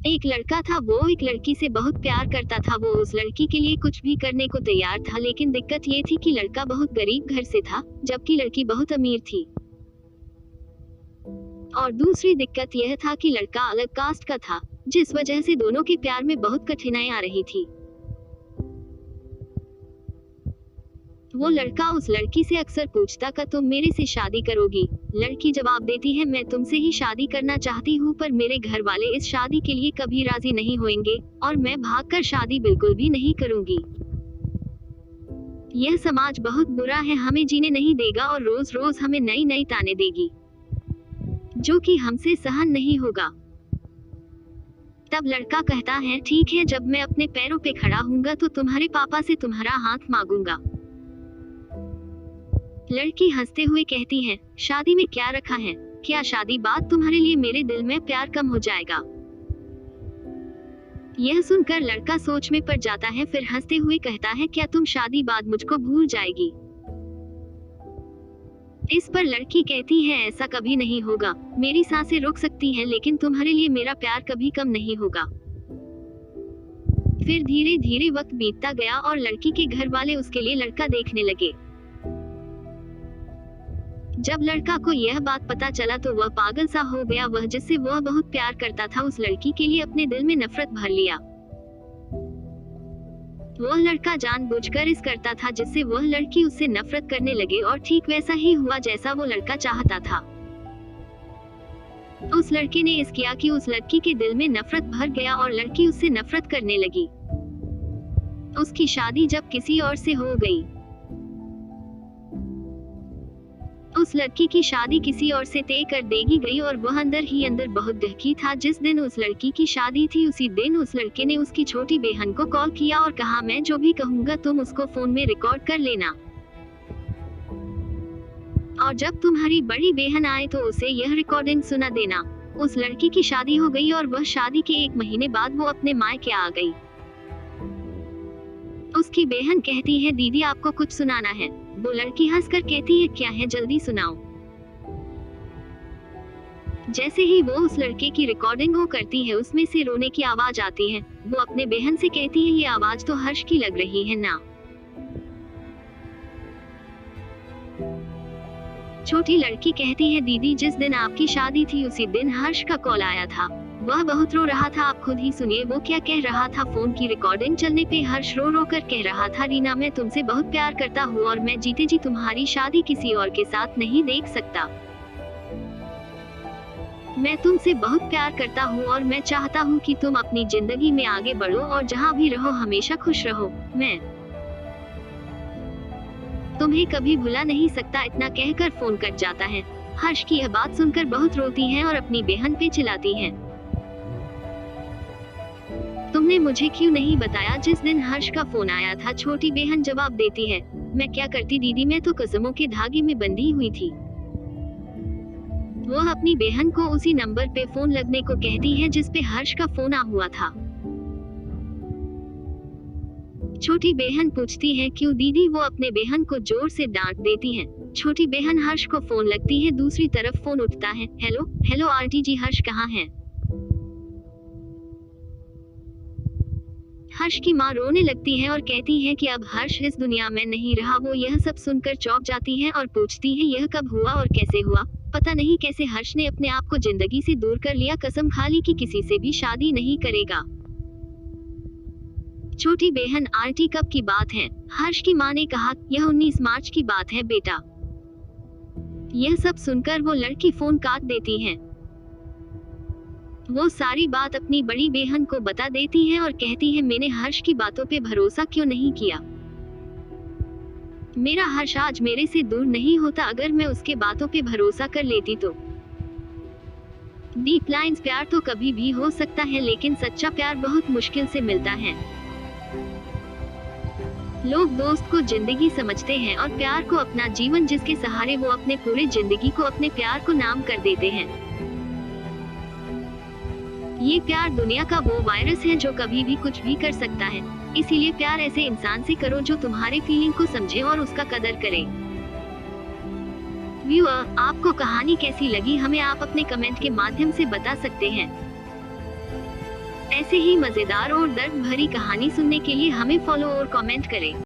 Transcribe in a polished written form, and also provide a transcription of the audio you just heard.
एक लड़का था, वो एक लड़की से बहुत प्यार करता था। वो उस लड़की के लिए कुछ भी करने को तैयार था, लेकिन दिक्कत ये थी कि लड़का बहुत गरीब घर से था, जबकि लड़की बहुत अमीर थी। और दूसरी दिक्कत यह था कि लड़का अलग कास्ट का था, जिस वजह से दोनों के प्यार में बहुत कठिनाई आ रही थी। वो लड़का उस लड़की से अक्सर पूछता कि तुम मेरे से शादी करोगी? लड़की जवाब देती है, मैं तुमसे ही शादी करना चाहती हूँ, पर मेरे घर वाले इस शादी के लिए कभी राजी नहीं होंगे और मैं भागकर शादी बिल्कुल भी नहीं करूंगी। यह समाज बहुत बुरा है, हमें जीने नहीं देगा और रोज रोज हमें नई नई ताने देगी, जो कि हमसे सहन नहीं होगा। तब लड़का कहता है, ठीक है, जब मैं अपने पैरों पे खड़ा हूँगा तो तुम्हारे पापा से तुम्हारा हाथ मांगूंगा। लड़की हंसते हुए कहती है, शादी में क्या रखा है? क्या शादी बाद तुम्हारे लिए मेरे दिल में प्यार कम हो जाएगा? यह सुनकर लड़का सोच में पड़ जाता है, फिर हंसते हुए कहता है, क्या तुम शादी बाद मुझको भूल जाएगी? इस पर लड़की कहती है, ऐसा कभी नहीं होगा, मेरी सांसें रुक सकती हैं, लेकिन तुम्हारे लिए मेरा प्यार कभी कम नहीं होगा। फिर धीरे धीरे वक्त बीतता गया और लड़की के घर वाले उसके लिए लड़का देखने लगे। जब लड़का को यह बात पता चला तो वह पागल सा हो गया। वह जिससे वह बहुत प्यार करता था, उस लड़की के लिए अपने दिल में नफरत भर लिया। वह लड़का जानबूझकर इस करता था जिससे वह लड़की उससे नफरत करने लगे, और ठीक वैसा ही हुआ जैसा वो लड़का चाहता था। उस लड़के ने इस किया कि उस लड़की के दिल में नफरत भर गया और लड़की उससे नफरत करने लगी। उसकी शादी जब किसी और से हो गई, उस लड़की की शादी किसी और से तय कर देगी गई और वह अंदर ही अंदर बहुत दुखी था। जिस दिन उस लड़की की शादी थी, उसी दिन उस लड़के ने उसकी छोटी बहन को कॉल किया और कहा, मैं जो भी कहूँगा तुम उसको फोन में रिकॉर्ड कर लेना, और जब तुम्हारी बड़ी बहन आए तो उसे यह रिकॉर्डिंग सुना देना। उस लड़की की शादी हो गई और वह शादी के 1 महीने बाद वो अपने मायके आ गई। उसकी बहन कहती है, दीदी आपको कुछ सुनाना है। वो लड़की हंसकर कहती है, क्या है, जल्दी सुनाओ। जैसे ही वो उस लड़के की रिकॉर्डिंग हो करती है, उसमें से रोने की आवाज आती है। वो अपने बहन से कहती है, ये आवाज तो हर्ष की लग रही है ना? छोटी लड़की कहती है, दीदी जिस दिन आपकी शादी थी उसी दिन हर्ष का कॉल आया था। वह बहुत रो रहा था, आप खुद ही सुनिए वो क्या कह रहा था। फोन की रिकॉर्डिंग चलने पे हर्ष रो रो कर कह रहा था, रीना मैं तुमसे बहुत प्यार करता हूँ और मैं जीते जी तुम्हारी शादी किसी और के साथ नहीं देख सकता। मैं तुमसे बहुत प्यार करता हूँ और मैं चाहता हूँ कि तुम अपनी जिंदगी में आगे बढ़ो और जहाँ भी रहो हमेशा खुश रहो। मैं तुम्हें कभी भुला नहीं सकता। इतना कहकर फोन कट जाता है। हर्ष की यह बात सुनकर बहुत रोती हैं और अपनी बहन पे चिल्लाती हैं, तुमने मुझे क्यों नहीं बताया जिस दिन हर्ष का फोन आया था? छोटी बहन जवाब देती है, मैं क्या करती दीदी, मैं तो कसमों के धागे में बंधी हुई थी। वो अपनी बहन को उसी नंबर पे फोन लगने को कहती है जिस पे हर्ष का फोन आ हुआ था। छोटी बहन पूछती है, क्यों दीदी? वो अपने बहन को जोर से डांट देती है। छोटी बहन हर्ष को फोन लगती है, दूसरी तरफ फोन उठता है। हेलो हेलो आंटी जी, हर्ष कहाँ है? हर्ष की माँ रोने लगती है और कहती है कि अब हर्ष इस दुनिया में नहीं रहा। वो यह सब सुनकर चौंक जाती है और पूछती है, यह कब हुआ और कैसे हुआ? पता नहीं कैसे हर्ष ने अपने आप को जिंदगी से दूर कर लिया, कसम खा ली कि किसी से भी शादी नहीं करेगा। छोटी बहन, आंटी कब की बात है? हर्ष की माँ ने कहा, यह 19 मार्च की बात है बेटा। यह सब सुनकर वो लड़की फोन काट देती है। वो सारी बात अपनी बड़ी बहन को बता देती है और कहती है, मैंने हर्ष की बातों पे भरोसा क्यों नहीं किया? मेरा हर्ष आज मेरे से दूर नहीं होता अगर मैं उसके बातों पे भरोसा कर लेती तो। डीप लाइंस, प्यार तो कभी भी हो सकता है, लेकिन सच्चा प्यार बहुत मुश्किल से मिलता है। लोग दोस्त को जिंदगी समझते हैं और प्यार को अपना जीवन, जिसके सहारे वो अपने पूरे जिंदगी को अपने प्यार को नाम कर देते हैं। ये प्यार दुनिया का वो वायरस है जो कभी भी कुछ भी कर सकता है। इसीलिए प्यार ऐसे इंसान से करो जो तुम्हारे फीलिंग को समझे और उसका कदर करे। व्यूअर, आपको कहानी कैसी लगी हमें आप अपने कमेंट के माध्यम से बता सकते हैं। ऐसे ही मजेदार और दर्द भरी कहानी सुनने के लिए हमें फॉलो और कमेंट करें।